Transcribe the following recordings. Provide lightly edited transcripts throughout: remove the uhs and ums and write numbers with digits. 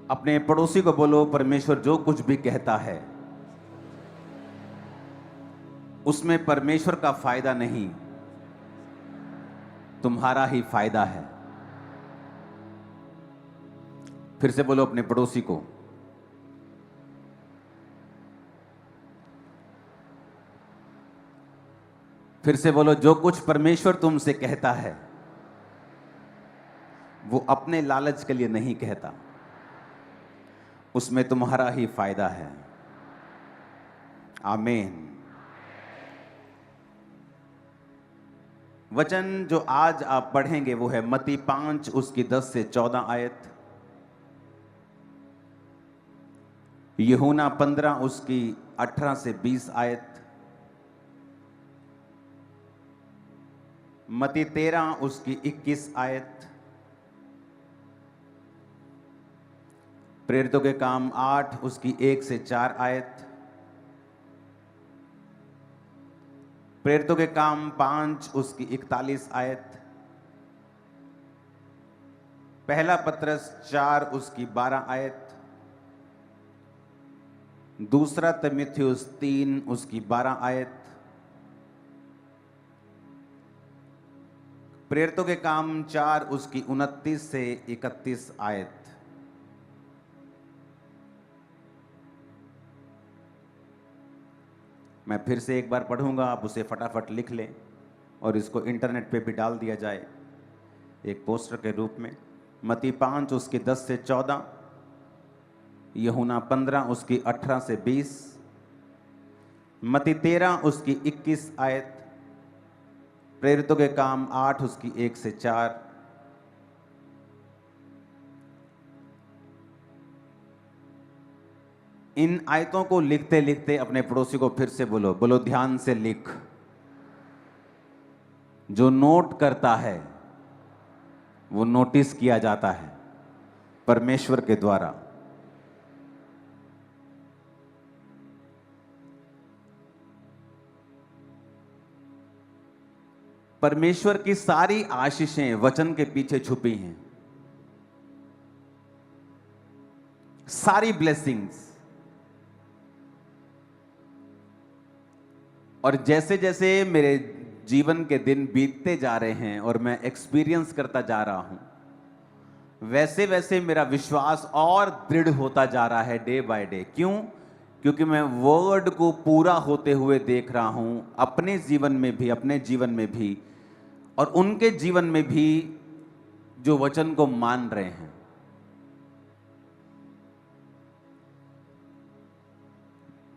अपने पड़ोसी को बोलो, परमेश्वर जो कुछ भी कहता है उसमें परमेश्वर का फायदा नहीं, तुम्हारा ही फायदा है। फिर से बोलो अपने पड़ोसी को। फिर से बोलो, जो कुछ परमेश्वर तुमसे कहता है वो अपने लालच के लिए नहीं कहता, उसमें तुम्हारा ही फायदा है। आमीन। वचन जो आज आप पढ़ेंगे वो है मत्ती 5 उसकी 10 से 14 आयत, यूहन्ना 15 उसकी 18 से 20 आयत, मत्ती 13 उसकी 21 आयत, प्रेरितों के काम 8 उसकी 1 से 4 आयत, प्रेरितों के काम 5 उसकी 41 आयत, पहला पत्रस 4 उसकी 12 आयत, दूसरा तीमुथियुस 3 उसकी 12 आयत, प्रेरितों के काम 4 उसकी 29 से 31 आयत। मैं फिर से एक बार पढ़ूंगा, आप उसे फटाफट लिख लें और इसको इंटरनेट पे भी डाल दिया जाए एक पोस्टर के रूप में। मत्ती 5 उसकी 10 से 14, यूहन्ना 15 उसकी 18 से 20, मत्ती 13 उसकी 21 आयत, प्रेरितों के काम 8 उसकी 1 से 4, इन आयतों को लिखते लिखते अपने पड़ोसी को फिर से बोलो, बोलो ध्यान से लिख। जो नोट करता है वो नोटिस किया जाता है परमेश्वर के द्वारा। परमेश्वर की सारी आशीषें वचन के पीछे छुपी हैं, सारी ब्लेसिंग्स। और जैसे जैसे मेरे जीवन के दिन बीतते जा रहे हैं और मैं एक्सपीरियंस करता जा रहा हूं, वैसे वैसे मेरा विश्वास और दृढ़ होता जा रहा है डे बाय डे। क्यों? क्योंकि मैं वर्ड को पूरा होते हुए देख रहा हूं, अपने जीवन में भी, अपने जीवन में भी और उनके जीवन में भी जो वचन को मान रहे हैं।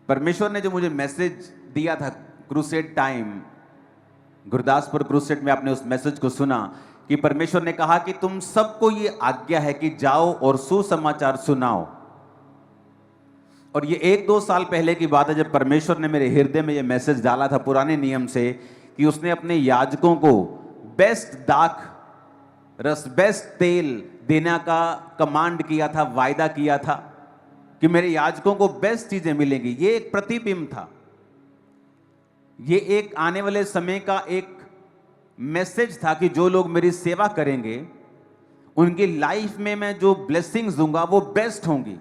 परमेश्वर ने जो मुझे मैसेज दिया था क्रूसेड टाइम, गुरदासपुर क्रूसेड में आपने उस मैसेज को सुना कि परमेश्वर ने कहा कि तुम सबको ये आज्ञा है कि जाओ और सुसमाचार सुनाओ। और ये 1-2 साल पहले की बात है जब परमेश्वर ने मेरे हृदय में ये मैसेज डाला था पुराने नियम से कि उसने अपने याजकों को बेस्ट दाख रस, बेस्ट तेल देने का कमांड किया था, वायदा किया था कि मेरे याजकों को बेस्ट चीजें मिलेंगी। ये एक प्रतिबिंब था, ये एक आने वाले समय का एक मैसेज था कि जो लोग मेरी सेवा करेंगे उनकी लाइफ में मैं जो ब्लेसिंग्स दूंगा वो बेस्ट होंगी।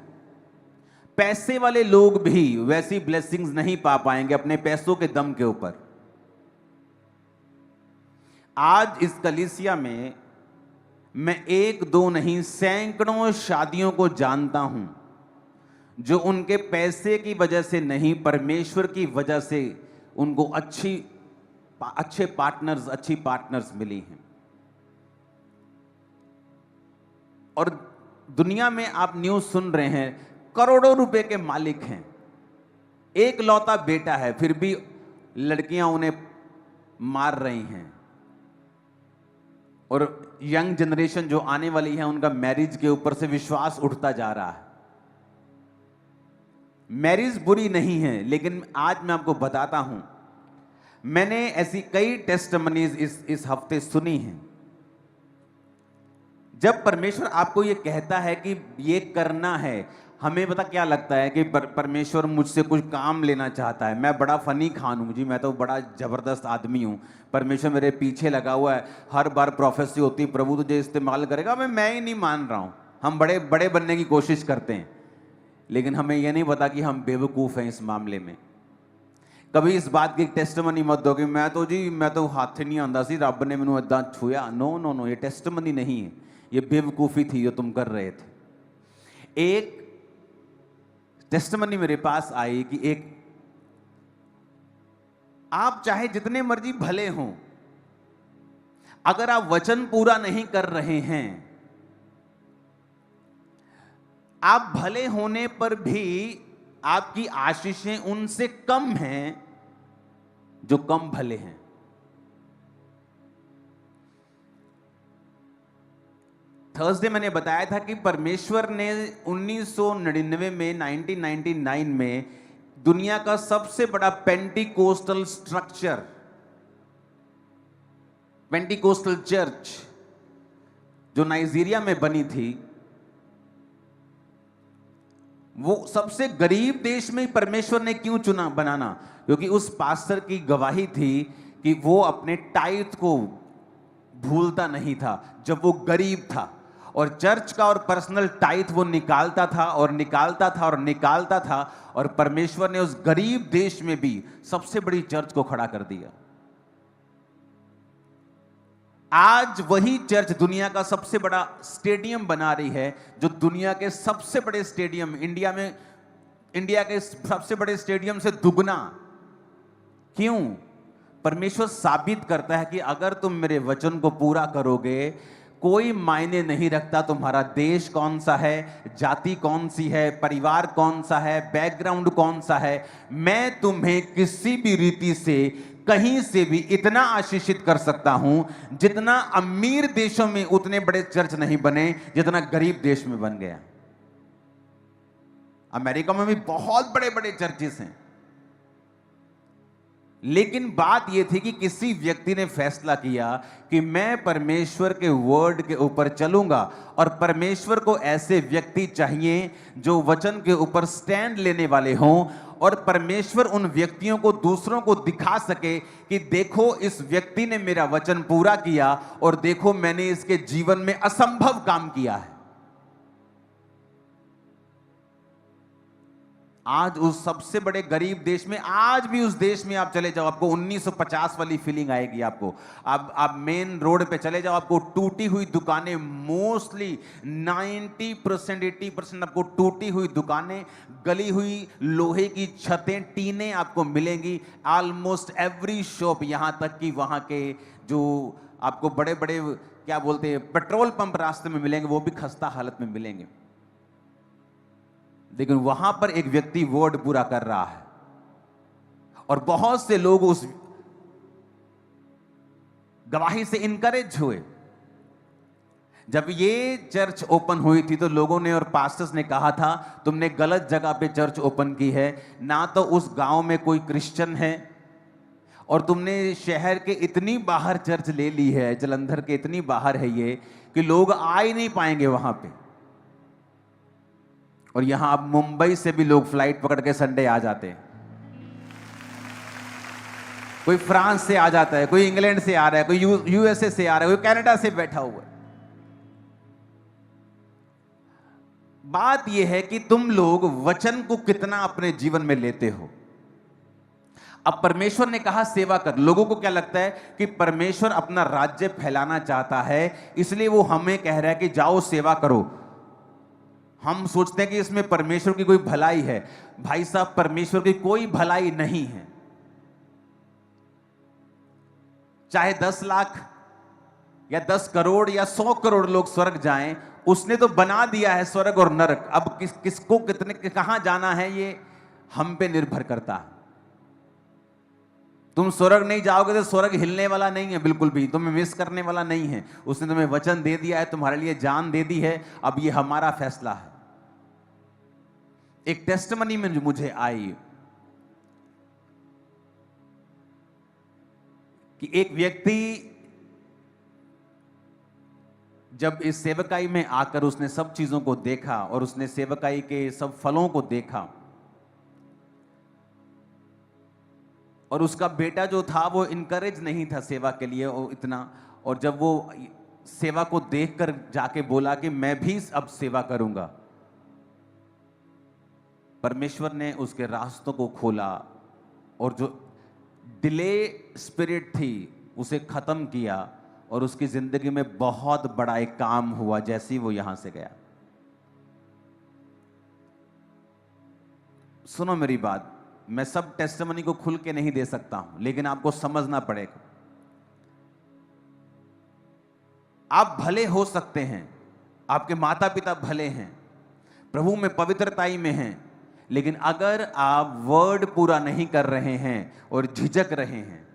पैसे वाले लोग भी वैसी ब्लेसिंग्स नहीं पा पाएंगे अपने पैसों के दम के ऊपर। आज इस कलीसिया में मैं 1-2 नहीं, सैकड़ों शादियों को जानता हूं जो उनके पैसे की वजह से नहीं, परमेश्वर की वजह से उनको अच्छे पार्टनर्स, अच्छी पार्टनर्स मिली हैं। और दुनिया में आप न्यूज़ सुन रहे हैं, करोड़ों रुपए के मालिक हैं, एक लौता बेटा है, फिर भी लड़कियां उन्हें मार रही हैं। और यंग जनरेशन जो आने वाली है उनका मैरिज के ऊपर से विश्वास उठता जा रहा है। मैरिज बुरी नहीं है, लेकिन आज मैं आपको बताता हूं, मैंने ऐसी कई टेस्टिमनीज इस हफ्ते सुनी हैं। जब परमेश्वर आपको ये कहता है कि ये करना है, हमें पता क्या लगता है कि परमेश्वर मुझसे कुछ काम लेना चाहता है। मैं बड़ा फनी खान हूं जी, मैं तो बड़ा जबरदस्त आदमी हूं, परमेश्वर मेरे पीछे लगा हुआ है, हर बार प्रोफेसी होती प्रभु तुझे इस्तेमाल करेगा। मैं ही नहीं मान रहा हूं। हम बड़े बड़े बनने की कोशिश करते हैं, लेकिन हमें यह नहीं पता कि हम बेवकूफ़ हैं इस मामले में। कभी इस बात की टेस्टमनी मत दो कि मैं तो हाथ नहीं आंदा सी, रब ने मैनू इदां छुया। नो नो नो, ये टेस्टमनी नहीं है, ये बेवकूफ़ी थी जो तुम कर रहे थे। एक टेस्टमनी मेरे पास आई कि एक, आप चाहे जितने मर्जी भले हों, अगर आप वचन पूरा नहीं कर रहे हैं, आप भले होने पर भी आपकी आशीषें उनसे कम हैं जो कम भले हैं। थर्सडे मैंने बताया था कि परमेश्वर ने 1999 में 1999 में दुनिया का सबसे बड़ा पेंटिकोस्टल स्ट्रक्चर, पेंटिकोस्टल चर्च जो नाइजीरिया में बनी थी, वो सबसे गरीब देश में परमेश्वर ने क्यों चुना बनाना? क्योंकि उस पास्टर की गवाही थी कि वो अपने टाइट को भूलता नहीं था जब वो गरीब था, और चर्च का और पर्सनल टाइट वो निकालता था और निकालता था और निकालता था, और परमेश्वर ने उस गरीब देश में भी सबसे बड़ी चर्च को खड़ा कर दिया। आज वही चर्च दुनिया का सबसे बड़ा स्टेडियम बना रही है, जो दुनिया के सबसे बड़े स्टेडियम, इंडिया के सबसे बड़े स्टेडियम से दुगना। क्यों? परमेश्वर साबित करता है कि अगर तुम मेरे वचन को पूरा करोगे, कोई मायने नहीं रखता तुम्हारा देश कौन सा है, जाति कौन सी है, परिवार कौन सा है, बैकग्राउंड कौन सा है, मैं तुम्हें किसी भी रीति से कहीं से भी इतना आशीषित कर सकता हूं जितना अमीर देशों में उतने बड़े चर्च नहीं बने जितना गरीब देश में बन गया। अमेरिका में भी बहुत बड़े बड़े चर्चेस हैं, लेकिन बात यह थी कि किसी व्यक्ति ने फैसला किया कि मैं परमेश्वर के वर्ड के ऊपर चलूंगा, और परमेश्वर को ऐसे व्यक्ति चाहिए जो वचन के ऊपर स्टैंड लेने वाले हों, और परमेश्वर उन व्यक्तियों को दूसरों को दिखा सके कि देखो इस व्यक्ति ने मेरा वचन पूरा किया, और देखो मैंने इसके जीवन में असंभव काम किया है। आज उस सबसे बड़े गरीब देश में, आज भी उस देश में आप चले जाओ, आपको 1950 वाली फीलिंग आएगी। आपको आप मेन रोड पे चले जाओ, आपको टूटी हुई दुकानें, मोस्टली 90% 80% आपको टूटी हुई दुकानें, गली हुई लोहे की छतें, टीनें आपको मिलेंगी। ऑलमोस्ट एवरी शॉप, यहां तक कि वहां के जो आपको बड़े बड़े क्या बोलते हैं पेट्रोल पंप रास्ते में मिलेंगे, वो भी खस्ता हालत में मिलेंगे। लेकिन वहां पर एक व्यक्ति वर्ड पूरा कर रहा है, और बहुत से लोग उस गवाही से इनकरेज हुए। जब ये चर्च ओपन हुई थी तो लोगों ने और पास्टर्स ने कहा था, तुमने गलत जगह पे चर्च ओपन की है, ना तो उस गांव में कोई क्रिश्चियन है, और तुमने शहर के इतनी बाहर चर्च ले ली है, जलंधर के इतनी बाहर है ये कि लोग आ ही नहीं पाएंगे वहां पे। और यहां अब मुंबई से भी लोग फ्लाइट पकड़ के संडे आ जाते हैं, कोई फ्रांस से आ जाता है, कोई इंग्लैंड से आ रहा है, कोई यूएसए से आ रहा है, कोई कनाडा से बैठा हुआ है। बात यह है कि तुम लोग वचन को कितना अपने जीवन में लेते हो। अब परमेश्वर ने कहा सेवा कर। लोगों को क्या लगता है कि परमेश्वर अपना राज्य फैलाना चाहता है, इसलिए वो हमें कह रहा है कि जाओ सेवा करो। हम सोचते हैं कि इसमें परमेश्वर की कोई भलाई है। भाई साहब, परमेश्वर की कोई भलाई नहीं है। चाहे 10 लाख या 10 करोड़ या 100 करोड़ लोग स्वर्ग जाएं, उसने तो बना दिया है स्वर्ग और नरक। अब किसको कितने कहां जाना है ये हम पे निर्भर करता है। तुम स्वर्ग नहीं जाओगे तो स्वर्ग हिलने वाला नहीं है, बिल्कुल भी तुम्हें मिस करने वाला नहीं है। उसने तुम्हें वचन दे दिया है, तुम्हारे लिए जान दे दी है। अब ये हमारा फैसला है। एक टेस्टमनी में जो मुझे आई कि एक व्यक्ति जब इस सेवकाई में आकर उसने सब चीजों को देखा और उसने सेवकाई के सब फलों को देखा, और उसका बेटा जो था वो इनकरेज नहीं था सेवा के लिए वो इतना। और जब वो सेवा को देखकर जाके बोला कि मैं भी अब सेवा करूंगा। परमेश्वर ने उसके रास्तों को खोला और जो डिले स्पिरिट थी उसे खत्म किया और उसकी जिंदगी में बहुत बड़ा एक काम हुआ जैसे ही वो यहां से गया। सुनो मेरी बात, मैं सब टेस्टिमनी को खुल के नहीं दे सकता हूं, लेकिन आपको समझना पड़ेगा। आप भले हो सकते हैं, आपके माता पिता भले हैं, प्रभु में पवित्रताई में हैं, लेकिन अगर आप वर्ड पूरा नहीं कर रहे हैं और झिझक रहे हैं,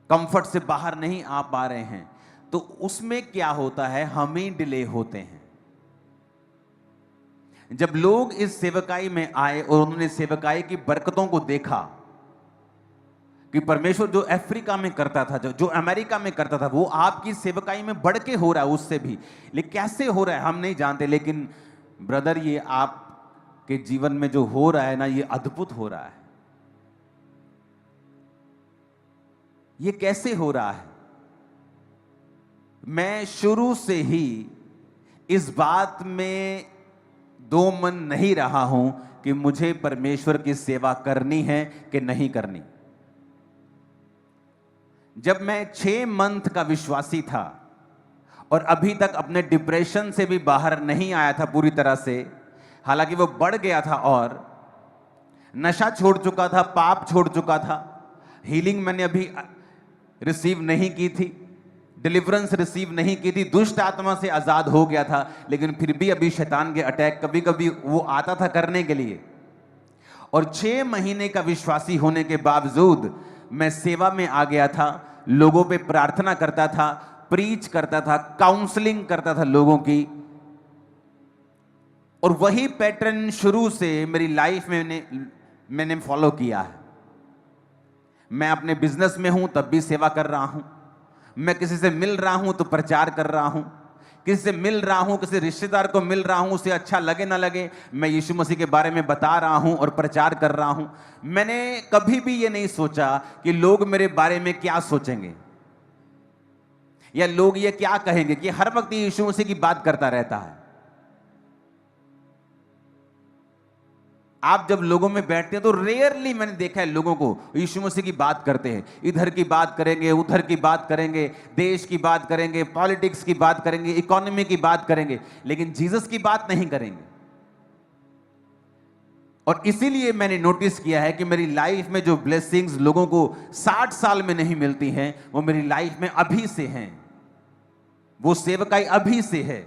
कंफर्ट से बाहर नहीं आ पा रहे हैं, तो उसमें क्या होता है, हम ही डिले होते हैं। जब लोग इस सेवकाई में आए और उन्होंने सेवकाई की बरकतों को देखा कि परमेश्वर जो अफ्रीका में करता था, जो अमेरिका में करता था, वो आपकी सेवकाई में बढ़ के हो रहा है उससे भी। लेकिन कैसे हो रहा है हम नहीं जानते, लेकिन ब्रदर ये आपके जीवन में जो हो रहा है ना, ये अद्भुत हो रहा है। ये कैसे हो रहा है? मैं शुरू से ही इस बात में दो मन नहीं रहा हूं कि मुझे परमेश्वर की सेवा करनी है कि नहीं करनी। जब मैं 6 मंथ का विश्वासी था और अभी तक अपने डिप्रेशन से भी बाहर नहीं आया था पूरी तरह से, हालांकि वो बढ़ गया था और नशा छोड़ चुका था, पाप छोड़ चुका था, हीलिंग मैंने अभी रिसीव नहीं की थी, डिलीवरेंस रिसीव नहीं की थी, दुष्ट आत्मा से आजाद हो गया था, लेकिन फिर भी अभी शैतान के अटैक कभी कभी वो आता था करने के लिए। और 6 महीने का विश्वासी होने के बावजूद मैं सेवा में आ गया था, लोगों पे प्रार्थना करता था, प्रीच करता था, काउंसलिंग करता था लोगों की, और वही पैटर्न शुरू से मेरी लाइफ में मैंने फॉलो किया है। मैं अपने बिजनेस में हूं तब भी सेवा कर रहा हूं, मैं किसी से मिल रहा हूं तो प्रचार कर रहा हूं, किसी से मिल रहा हूं, किसी रिश्तेदार को मिल रहा हूं, उसे अच्छा लगे ना लगे, मैं यीशु मसीह के बारे में बता रहा हूं और प्रचार कर रहा हूं। मैंने कभी भी ये नहीं सोचा कि लोग मेरे बारे में क्या सोचेंगे या लोग ये क्या कहेंगे कि हर वक्त यीशु मसीह की बात करता रहता है। आप जब लोगों में बैठते हैं तो रेयरली मैंने देखा है लोगों को यीशु मसीह की बात करते हैं। इधर की बात करेंगे, उधर की बात करेंगे, देश की बात करेंगे, पॉलिटिक्स की बात करेंगे, इकोनॉमी की बात करेंगे, लेकिन जीसस की बात नहीं करेंगे। और इसीलिए मैंने नोटिस किया है कि मेरी लाइफ में जो ब्लेसिंग्स लोगों को 60 साल में नहीं मिलती हैं, वो मेरी लाइफ में अभी से हैं, वो सेवकाई अभी से है।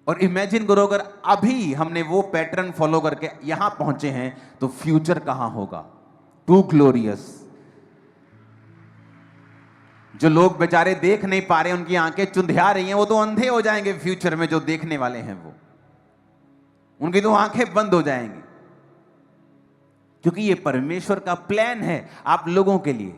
और इमेजिन करो अगर अभी हमने वो पैटर्न फॉलो करके यहां पहुंचे हैं तो फ्यूचर कहां होगा। Too glorious. जो लोग बेचारे देख नहीं पा रहे, उनकी आंखें चुंधिया रही हैं, वो तो अंधे हो जाएंगे फ्यूचर में। जो देखने वाले हैं वो, उनकी तो आंखें बंद हो जाएंगी, क्योंकि ये परमेश्वर का प्लान है आप लोगों के लिए।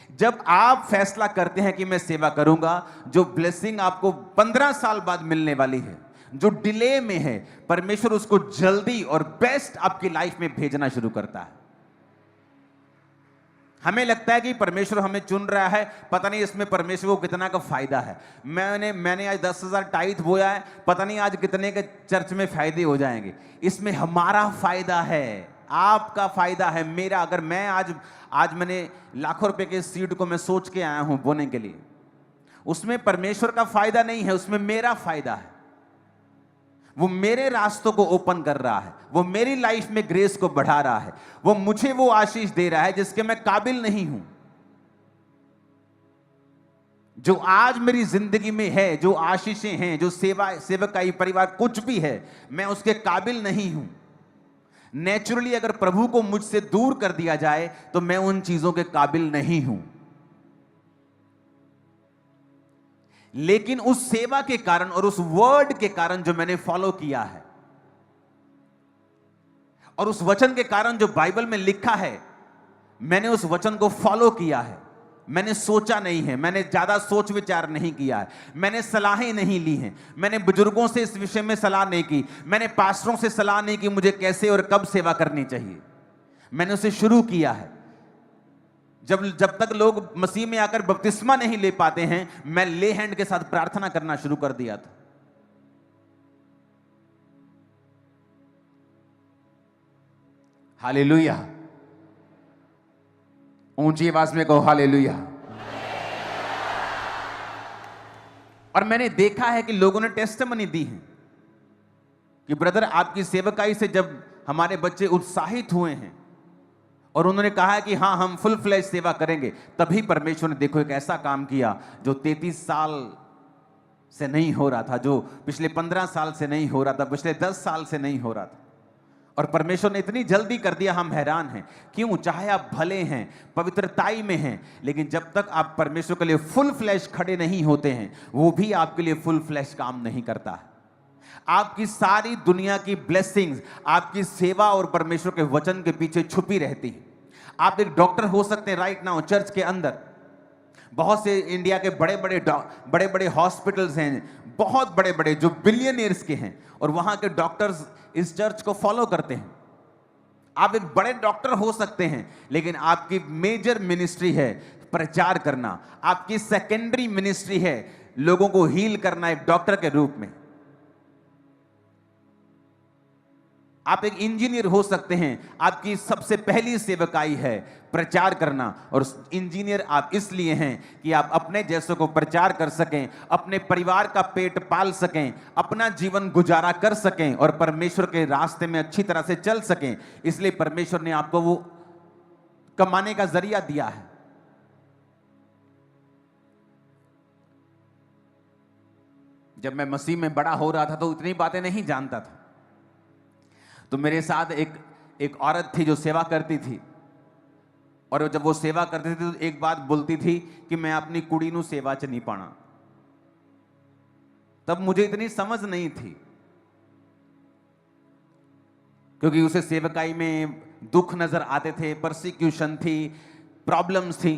जब आप फैसला करते हैं कि मैं सेवा करूंगा, जो ब्लेसिंग आपको 15 साल बाद मिलने वाली है, जो डिले में है, परमेश्वर उसको जल्दी और बेस्ट आपकी लाइफ में भेजना शुरू करता है। हमें लगता है कि परमेश्वर हमें चुन रहा है, पता नहीं इसमें परमेश्वर को कितना का फायदा है। मैंने आज 10,000 टाइथ बोया है, पता नहीं आज कितने के चर्च में फायदे हो जाएंगे। इसमें हमारा फायदा है, आपका फायदा है, मेरा। अगर मैं आज मैंने लाखों रुपए के सीड को मैं सोच के आया हूं बोने के लिए, उसमें परमेश्वर का फायदा नहीं है, उसमें मेरा फायदा है। वो मेरे रास्तों को ओपन कर रहा है, वो मेरी लाइफ में ग्रेस को बढ़ा रहा है, वो मुझे वो आशीष दे रहा है जिसके मैं काबिल नहीं हूं। जो आज मेरी जिंदगी में है, जो आशीषें हैं, जो सेवकाई परिवार कुछ भी है, मैं उसके काबिल नहीं हूं। नेचुरली अगर प्रभु को मुझसे दूर कर दिया जाए तो मैं उन चीजों के काबिल नहीं हूं। लेकिन उस सेवा के कारण और उस वर्ड के कारण जो मैंने फॉलो किया है, और उस वचन के कारण जो बाइबल में लिखा है, मैंने उस वचन को फॉलो किया है। मैंने सोचा नहीं है, मैंने ज्यादा सोच विचार नहीं किया है, मैंने सलाहें नहीं ली हैं, मैंने बुजुर्गों से इस विषय में सलाह नहीं की, मैंने पास्टरों से सलाह नहीं की मुझे कैसे और कब सेवा करनी चाहिए। मैंने उसे शुरू किया है। जब जब तक लोग मसीह में आकर बपतिस्मा नहीं ले पाते हैं, मैं ले हैंड के साथ प्रार्थना करना शुरू कर दिया था। हालेलुया। ऊंची आवाज में कहो हालेलुया। और मैंने देखा है कि लोगों ने टेस्टिमनी दी है कि ब्रदर, आपकी सेवकाई से जब हमारे बच्चे उत्साहित हुए हैं और उन्होंने कहा है कि हाँ, हम फुल फ्लैश सेवा करेंगे, तभी परमेश्वर ने देखो एक ऐसा काम किया जो 33 साल से नहीं हो रहा था, जो पिछले 15 साल से नहीं हो रहा था, पिछले 10 साल से नहीं हो रहा था। और परमेश्वर ने इतनी जल्दी कर दिया, हम हैरान हैं। क्यों? चाहे आप भले हैं, पवित्रताई में हैं, लेकिन जब तक आप परमेश्वर के लिए फुल फ्लैश खड़े नहीं होते हैं, वो भी आपके लिए फुल फ्लैश काम नहीं करता है। आपकी सारी दुनिया की ब्लेसिंग्स आपकी सेवा और परमेश्वर के वचन के पीछे छुपी रहती है। आप एक डॉक्टर हो सकते हैं राइट नाउ चर्च के अंदर। बहुत से इंडिया के बड़े बड़े हॉस्पिटल्स हैं, बहुत बड़े बड़े, जो बिलियनियर्स के हैं, और वहां के डॉक्टर्स इस चर्च को फॉलो करते हैं। आप एक बड़े डॉक्टर हो सकते हैं, लेकिन आपकी मेजर मिनिस्ट्री है प्रचार करना। आपकी सेकेंडरी मिनिस्ट्री है लोगों को हील करना एक डॉक्टर के रूप में। आप एक इंजीनियर हो सकते हैं, आपकी सबसे पहली सेवकाई है प्रचार करना। और इंजीनियर आप इसलिए हैं कि आप अपने जैसों को प्रचार कर सकें, अपने परिवार का पेट पाल सकें, अपना जीवन गुजारा कर सकें और परमेश्वर के रास्ते में अच्छी तरह से चल सकें। इसलिए परमेश्वर ने आपको वो कमाने का जरिया दिया है। जब मैं मसीह में बड़ा हो रहा था तो इतनी बातें नहीं जानता था। तो मेरे साथ एक औरत थी जो सेवा करती थी, और जब वो सेवा करती थी तो एक बात बोलती थी कि मैं अपनी कुड़ी नू सेवा च नहीं पाना। तब मुझे इतनी समझ नहीं थी, क्योंकि उसे सेवकाई में दुख नजर आते थे, परसिक्यूशन थी, प्रॉब्लम्स थी।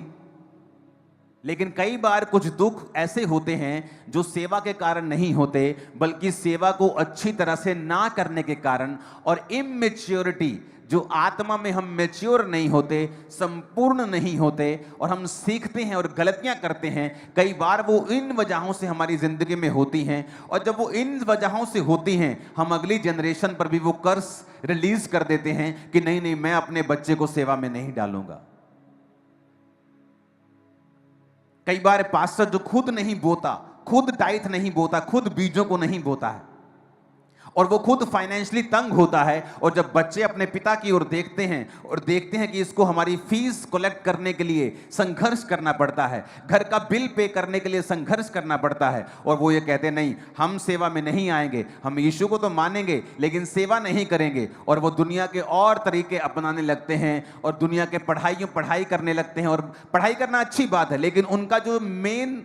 लेकिन कई बार कुछ दुख ऐसे होते हैं जो सेवा के कारण नहीं होते, बल्कि सेवा को अच्छी तरह से ना करने के कारण, और इमेच्योरिटी, जो आत्मा में हम मैच्योर नहीं होते, संपूर्ण नहीं होते, और हम सीखते हैं और गलतियां करते हैं। कई बार वो इन वजहों से हमारी जिंदगी में होती हैं, और जब वो इन वजहों से होती हैं, हम अगली जनरेशन पर भी वो कर्स रिलीज कर देते हैं कि नहीं नहीं, मैं अपने बच्चे को सेवा में नहीं डालूंगा। कई बार पास्टर जो खुद नहीं बोता, खुद टाइथ नहीं बोता, खुद बीजों को नहीं बोता है, और वो खुद फाइनेंशियली तंग होता है, और जब बच्चे अपने पिता की ओर देखते हैं और देखते हैं कि इसको हमारी फीस कलेक्ट करने के लिए संघर्ष करना पड़ता है, घर का बिल पे करने के लिए संघर्ष करना पड़ता है, और वो ये कहते नहीं, हम सेवा में नहीं आएंगे, हम यीशु को तो मानेंगे लेकिन सेवा नहीं करेंगे, और वो दुनिया के और तरीके अपनाने लगते हैं और दुनिया के पढ़ाई करने लगते हैं। और पढ़ाई करना अच्छी बात है, लेकिन उनका जो मेन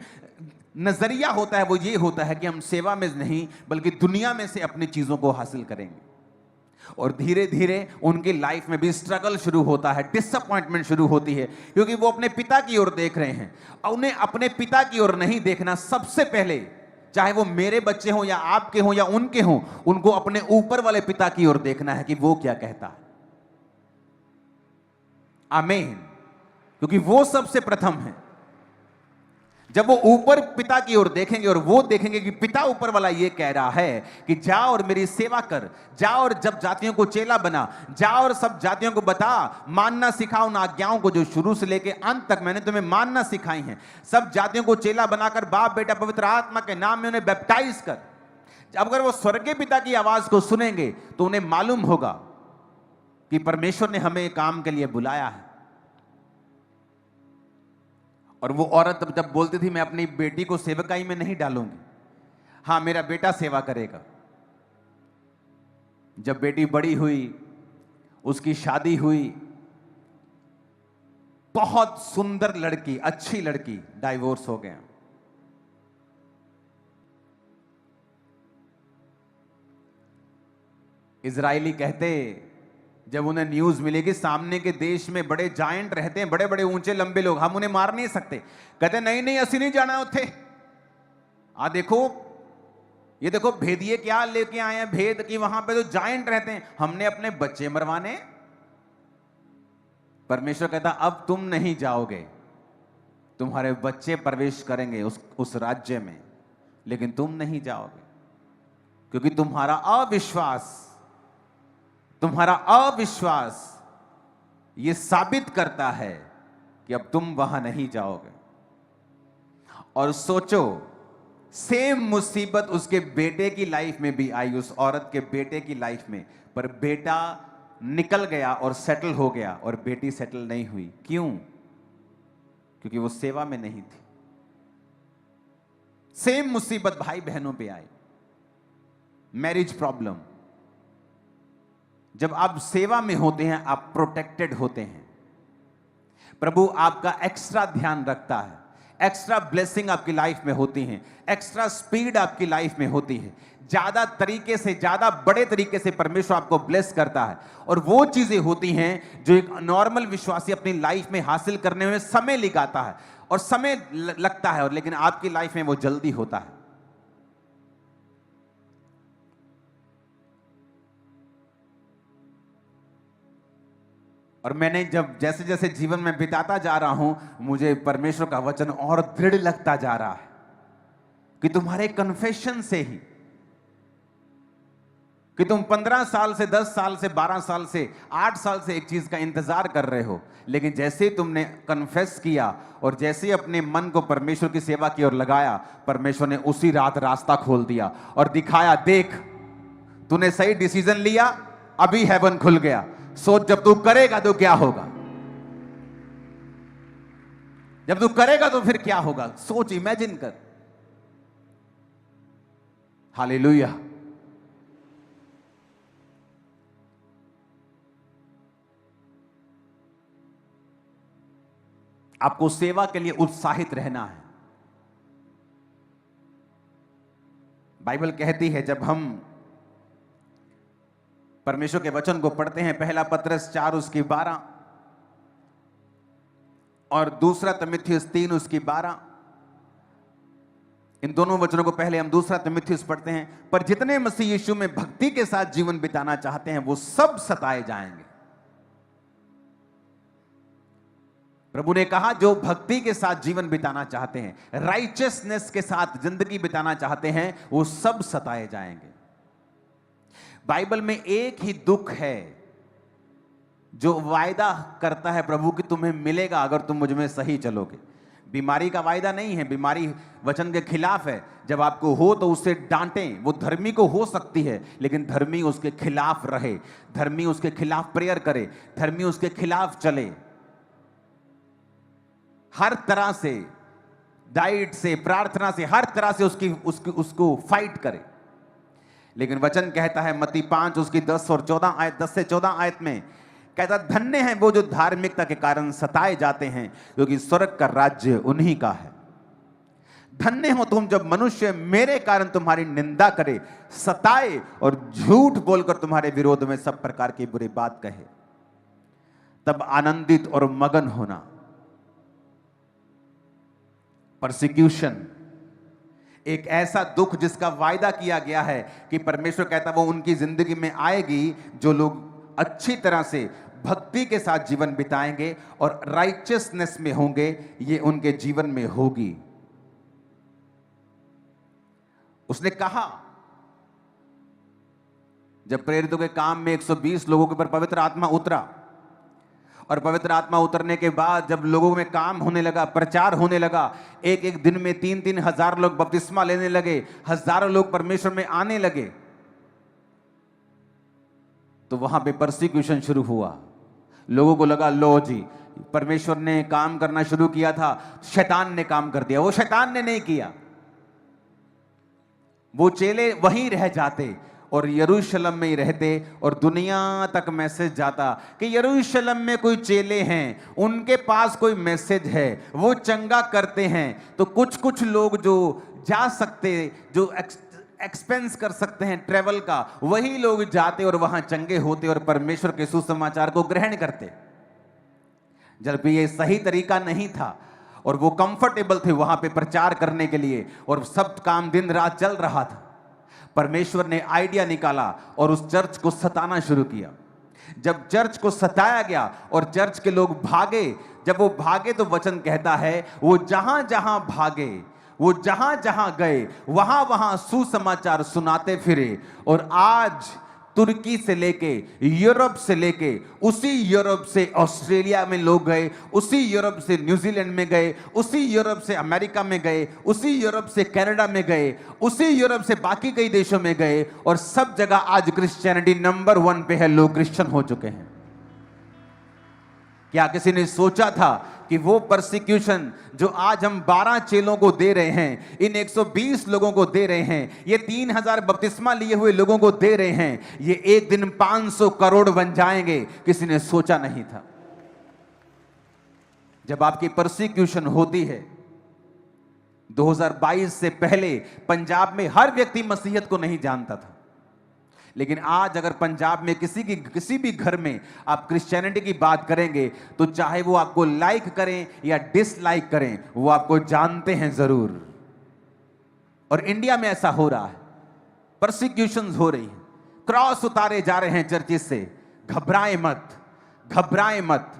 नजरिया होता है वो ये होता है कि हम सेवा में नहीं बल्कि दुनिया में से अपनी चीजों को हासिल करेंगे। और धीरे धीरे उनकी लाइफ में भी स्ट्रगल शुरू होता है, डिसअपॉइंटमेंट शुरू होती है, क्योंकि वो अपने पिता की ओर देख रहे हैं। और उन्हें अपने पिता की ओर नहीं देखना, सबसे पहले चाहे वो मेरे बच्चे हों या आपके हों या उनके हों, उनको अपने ऊपर वाले पिता की ओर देखना है कि वो क्या कहता है। आमीन। क्योंकि वो सबसे प्रथम है। जब वो ऊपर पिता की ओर देखेंगे और वो देखेंगे कि पिता ऊपर वाला ये कह रहा है कि जा और मेरी सेवा कर, जा और जब जातियों को चेला बना, जा और सब जातियों को बता, मानना सिखा उन आज्ञाओं को जो शुरू से लेके अंत तक मैंने तुम्हें मानना सिखाई हैं। सब जातियों को चेला बनाकर बाप बेटा पवित्र आत्मा के नाम में उन्हें बैप्टाइज कर। अब अगर वो स्वर्गीय पिता की आवाज को सुनेंगे तो उन्हें मालूम होगा कि परमेश्वर ने हमें काम के लिए बुलाया है। और वो औरत जब बोलती थी मैं अपनी बेटी को सेवकाई में नहीं डालूंगी, हां मेरा बेटा सेवा करेगा। जब बेटी बड़ी हुई, उसकी शादी हुई, बहुत सुंदर लड़की, अच्छी लड़की, डाइवोर्स हो गया। इजरायली कहते, जब उन्हें न्यूज मिली कि सामने के देश में बड़े जायंट रहते हैं, बड़े बड़े ऊंचे लंबे लोग, हम उन्हें मार नहीं सकते, कहते नहीं नहीं असि नहीं जाना उथे। देखो, ये देखो भेदिए क्या लेके आए हैं, भेद की वहां पे तो जायंट रहते हैं, हमने अपने बच्चे मरवाने। परमेश्वर कहता अब तुम नहीं जाओगे, तुम्हारे बच्चे प्रवेश करेंगे उस राज्य में, लेकिन तुम नहीं जाओगे, क्योंकि तुम्हारा अविश्वास ये साबित करता है कि अब तुम वहां नहीं जाओगे। और सोचो, सेम मुसीबत उसके बेटे की लाइफ में भी आई, उस औरत के बेटे की लाइफ में, पर बेटा निकल गया और सेटल हो गया और बेटी सेटल नहीं हुई। क्यों? क्योंकि वो सेवा में नहीं थी। सेम मुसीबत भाई बहनों पे आई, मैरिज प्रॉब्लम। जब आप सेवा में होते हैं आप प्रोटेक्टेड होते हैं, प्रभु आपका एक्स्ट्रा ध्यान रखता है, एक्स्ट्रा ब्लेसिंग आपकी लाइफ में होती है, एक्स्ट्रा स्पीड आपकी लाइफ में होती है, ज्यादा तरीके से, ज्यादा बड़े तरीके से परमेश्वर आपको ब्लेस करता है। और वो चीजें होती हैं जो एक नॉर्मल विश्वासी अपनी लाइफ में हासिल करने में समय लगाता है और समय लगता है, और लेकिन आपकी लाइफ में वो जल्दी होता है। और मैंने जब जैसे जैसे जीवन में बिताता जा रहा हूं, मुझे परमेश्वर का वचन और दृढ़ लगता जा रहा है कि तुम्हारे कन्फेशन से ही, कि तुम 15 साल से, 10 साल से, 12 साल से, 8 साल से एक चीज का इंतजार कर रहे हो, लेकिन जैसे ही तुमने कन्फेस किया और जैसे ही अपने मन को परमेश्वर की सेवा की ओर लगाया, परमेश्वर ने उसी रात रास्ता खोल दिया और दिखाया, देख तूने सही डिसीजन लिया, अभी हेवन खुल गया, सोच जब तू करेगा तो क्या होगा, जब तू करेगा तो फिर क्या होगा, सोच, इमेजिन कर। हालेलुया। आपको सेवा के लिए उत्साहित रहना है। बाइबल कहती है, जब हम परमेश्वर के वचन को पढ़ते हैं, पहला पत्रस 4 उसकी 12 और दूसरा तीमुथियुस 3 उसकी 12, इन दोनों वचनों को पहले हम दूसरा तीमुथियुस पढ़ते हैं। पर जितने मसीह यीशु में भक्ति के साथ जीवन बिताना चाहते हैं वो सब सताए जाएंगे। प्रभु ने कहा, जो भक्ति के साथ जीवन बिताना चाहते हैं, राइचियसनेस के साथ जिंदगी बिताना चाहते हैं, वो सब सताए जाएंगे। बाइबल में एक ही दुख है जो वायदा करता है प्रभु कि तुम्हें मिलेगा अगर तुम मुझ में सही चलोगे। बीमारी का वायदा नहीं है, बीमारी वचन के खिलाफ है। जब आपको हो तो उससे डांटें। वो धर्मी को हो सकती है, लेकिन धर्मी उसके खिलाफ रहे, धर्मी उसके खिलाफ प्रेयर करे, धर्मी उसके खिलाफ चले, हर तरह से, डाइट से, प्रार्थना से, हर तरह से उसको फाइट करे। लेकिन वचन कहता है मत्ती 5 उसकी 10 और 14 आयत, 10 से 14 आयत में कहता, धन्य हैं वो जो धार्मिकता के कारण सताए जाते हैं, क्योंकि स्वर्ग का राज्य उन्हीं का है। धन्य हो तुम जब मनुष्य मेरे कारण तुम्हारी निंदा करे, सताए और झूठ बोलकर तुम्हारे विरोध में सब प्रकार की बुरी बात कहे, तब आनंदित और मगन होना। परसिक्यूशन एक ऐसा दुख जिसका वायदा किया गया है कि परमेश्वर कहता वो उनकी जिंदगी में आएगी जो लोग अच्छी तरह से भक्ति के साथ जीवन बिताएंगे और राइचियसनेस में होंगे, ये उनके जीवन में होगी। उसने कहा, जब प्रेरितों के काम में 120 लोगों के ऊपर पवित्र आत्मा उतरा, और पवित्र आत्मा उतरने के बाद जब लोगों में काम होने लगा, प्रचार होने लगा, एक एक दिन में 3-3 हजार लोग बपतिस्मा लेने लगे, हजारों लोग परमेश्वर में आने लगे, तो वहां पे परसिक्यूशन शुरू हुआ। लोगों को लगा, लो जी, परमेश्वर ने काम करना शुरू किया था, शैतान ने काम कर दिया। वो शैतान ने नहीं किया, वो चेले वहीं रह जाते और यरूशलेम में ही रहते, और दुनिया तक मैसेज जाता कि यरूशलेम में कोई चेले हैं, उनके पास कोई मैसेज है, वो चंगा करते हैं। तो कुछ कुछ लोग जो जा सकते, जो एक्सपेंस कर सकते हैं ट्रेवल का, वही लोग जाते और वहां चंगे होते और परमेश्वर के सुसमाचार को ग्रहण करते। जबकि ये सही तरीका नहीं था और वो कंफर्टेबल थे वहां पे प्रचार करने के लिए, और सब काम दिन रात चल रहा था। परमेश्वर ने आइडिया निकाला और उस चर्च को सताना शुरू किया। जब चर्च को सताया गया और चर्च के लोग भागे, जब वो भागे तो वचन कहता है वो जहां जहां भागे, वो जहां जहां गए वहां वहां सुसमाचार सुनाते फिरे। और आज तुर्की से लेके यूरोप से लेके, उसी यूरोप से ऑस्ट्रेलिया में लोग गए, उसी यूरोप से न्यूजीलैंड में गए, उसी यूरोप से अमेरिका में गए, उसी यूरोप से कनाडा में गए, उसी यूरोप से बाकी कई देशों में गए, और सब जगह आज क्रिश्चियनिटी नंबर 1 पे है। लोग क्रिश्चियन हो चुके हैं। क्या किसी ने सोचा था कि वो परसिक्यूशन जो आज हम 12 चेलों को दे रहे हैं, इन 120 लोगों को दे रहे हैं, ये 3000 बपतिस्मा लिए हुए लोगों को दे रहे हैं, ये एक दिन 500 करोड़ बन जाएंगे? किसी ने सोचा नहीं था। जब आपकी परसिक्यूशन होती है, 2022 से पहले पंजाब में हर व्यक्ति मसीहत को नहीं जानता था, लेकिन आज अगर पंजाब में किसी भी घर में आप क्रिश्चियनिटी की बात करेंगे तो चाहे वो आपको लाइक करें या डिसलाइक करें, वो आपको जानते हैं जरूर। और इंडिया में ऐसा हो रहा है, परसिक्यूशंस हो रही हैं, क्रॉस उतारे जा रहे हैं चर्चिस से। घबराएं मत, घबराएं मत।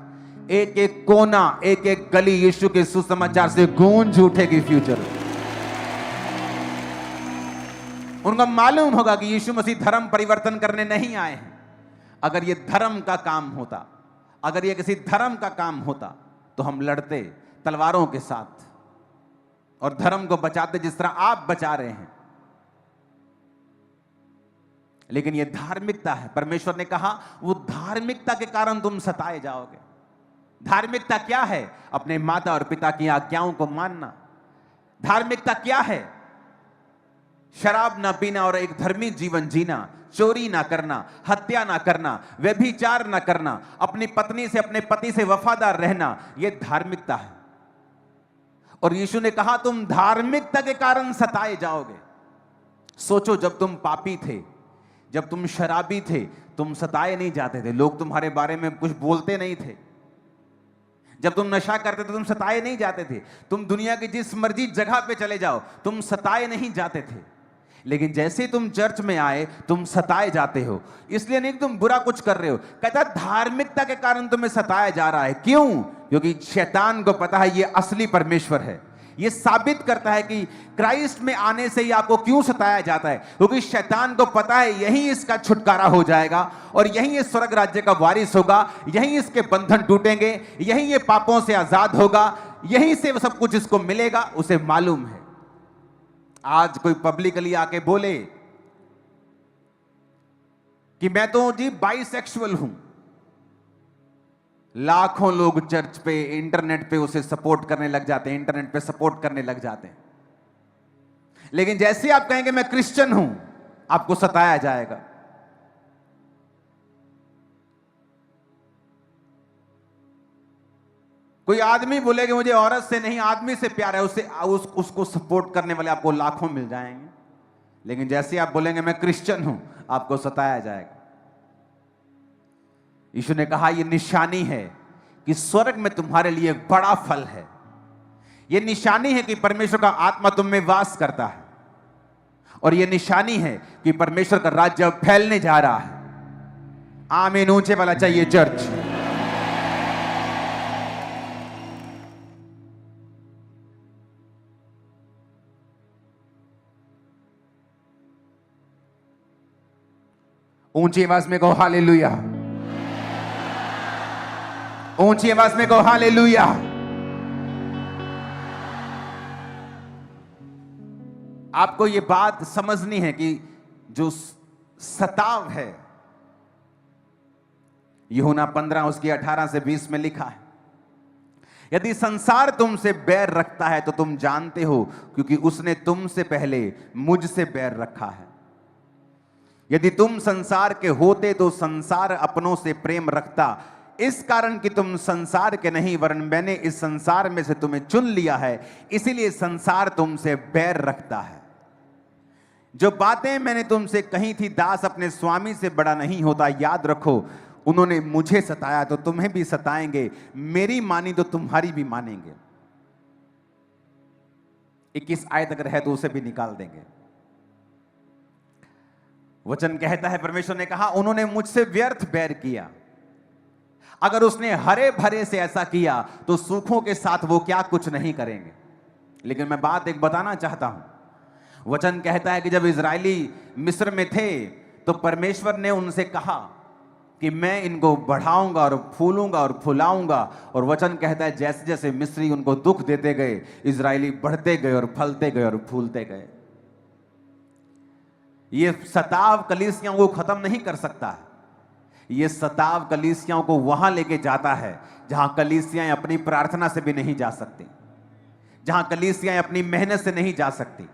एक एक कोना, एक एक गली यीशु के सुसमाचार से गूंज उठेगी फ्यूचर। उनको मालूम होगा कि यीशु मसीह धर्म परिवर्तन करने नहीं आए हैं। अगर ये धर्म का काम होता, अगर ये किसी धर्म का काम होता तो हम लड़ते तलवारों के साथ और धर्म को बचाते जिस तरह आप बचा रहे हैं। लेकिन ये धार्मिकता है। परमेश्वर ने कहा वो धार्मिकता के कारण तुम सताए जाओगे। धार्मिकता क्या है? अपने माता और पिता की आज्ञाओं को मानना। धार्मिकता क्या है? शराब ना पीना और एक धर्मी जीवन जीना, चोरी ना करना, हत्या ना करना, व्यभिचार ना करना, अपनी पत्नी से अपने पति से वफादार रहना, यह धार्मिकता है। और यीशु ने कहा तुम धार्मिकता के कारण सताए जाओगे। सोचो, जब तुम पापी थे, जब तुम शराबी थे, तुम सताए नहीं जाते थे, लोग तुम्हारे बारे में कुछ बोलते नहीं थे। जब तुम नशा करते थे तुम सताए नहीं जाते थे। तुम दुनिया की जिस मर्जी जगह पे चले जाओ, तुम सताए नहीं जाते थे। लेकिन जैसे ही तुम चर्च में आए तुम सताए जाते हो। इसलिए नहीं कि तुम बुरा कुछ कर रहे हो, कहता धार्मिकता के कारण तुम्हें सताया जा रहा है। क्यों? क्योंकि शैतान को पता है ये असली परमेश्वर है। ये साबित करता है कि क्राइस्ट में आने से ही आपको क्यों सताया जाता है, क्योंकि शैतान को पता है यही इसका छुटकारा हो जाएगा और यही इस स्वर्ग राज्य का वारिस होगा, यही इसके बंधन टूटेंगे, यही ये पापों से आजाद होगा, यही से सब कुछ इसको मिलेगा। उसे मालूम है। आज कोई पब्लिकली आके बोले कि मैं तो जी बाइसेक्सुअल हूं, लाखों लोग चर्च पे, इंटरनेट पे उसे सपोर्ट करने लग जाते हैं, इंटरनेट पे सपोर्ट करने लग जाते हैं। लेकिन जैसे आप कहेंगे मैं क्रिश्चियन हूं, आपको सताया जाएगा। कोई आदमी बोलेगा मुझे औरत से नहीं आदमी से प्यार है, उसको सपोर्ट करने वाले आपको लाखों मिल जाएंगे। लेकिन जैसे आप बोलेंगे मैं क्रिश्चियन हूं, आपको सताया जाएगा। यीशु ने कहा यह निशानी है कि स्वर्ग में तुम्हारे लिए बड़ा फल है। यह निशानी है कि परमेश्वर का आत्मा तुम में वास करता है, और यह निशानी है कि परमेश्वर का राज्य फैलने जा रहा है। आमीन ऊंचे वाला चाहिए चर्च। ऊंची आवाज में कहो हालेलुया, ऊंची आवाज में कहो हालेलुया। आपको यह बात समझनी है कि जो सताव है, यूहन्ना 15 उसकी 18 से 20 में लिखा है, यदि संसार तुमसे बैर रखता है तो तुम जानते हो क्योंकि उसने तुमसे पहले मुझसे बैर रखा है। यदि तुम संसार के होते तो संसार अपनों से प्रेम रखता, इस कारण कि तुम संसार के नहीं वरन मैंने इस संसार में से तुम्हें चुन लिया है, इसीलिए संसार तुमसे बैर रखता है। जो बातें मैंने तुमसे कही थी, दास अपने स्वामी से बड़ा नहीं होता, याद रखो उन्होंने मुझे सताया तो तुम्हें भी सताएंगे, मेरी मानी तो तुम्हारी भी मानेंगे। 21 आयत अगर है तो उसे भी निकाल देंगे। वचन कहता है, परमेश्वर ने कहा, उन्होंने मुझसे व्यर्थ बैर किया। अगर उसने हरे भरे से ऐसा किया तो सूखों के साथ वो क्या कुछ नहीं करेंगे। लेकिन मैं बात एक बताना चाहता हूं। वचन कहता है कि जब इजरायली मिस्र में थे तो परमेश्वर ने उनसे कहा कि मैं इनको बढ़ाऊंगा और फूलूंगा और फुलाऊंगा। और वचन कहता है जैसे जैसे मिस्री उनको दुख देते गए, इजरायली बढ़ते गए और फलते गए और फूलते गए। ये सताव कलीसियाओं को खत्म नहीं कर सकता है। ये सताव कलीसियाओं को वहां लेके जाता है जहां कलीसियाएं अपनी प्रार्थना से भी नहीं जा सकती, जहां कलीसियाएं अपनी मेहनत से नहीं जा सकती।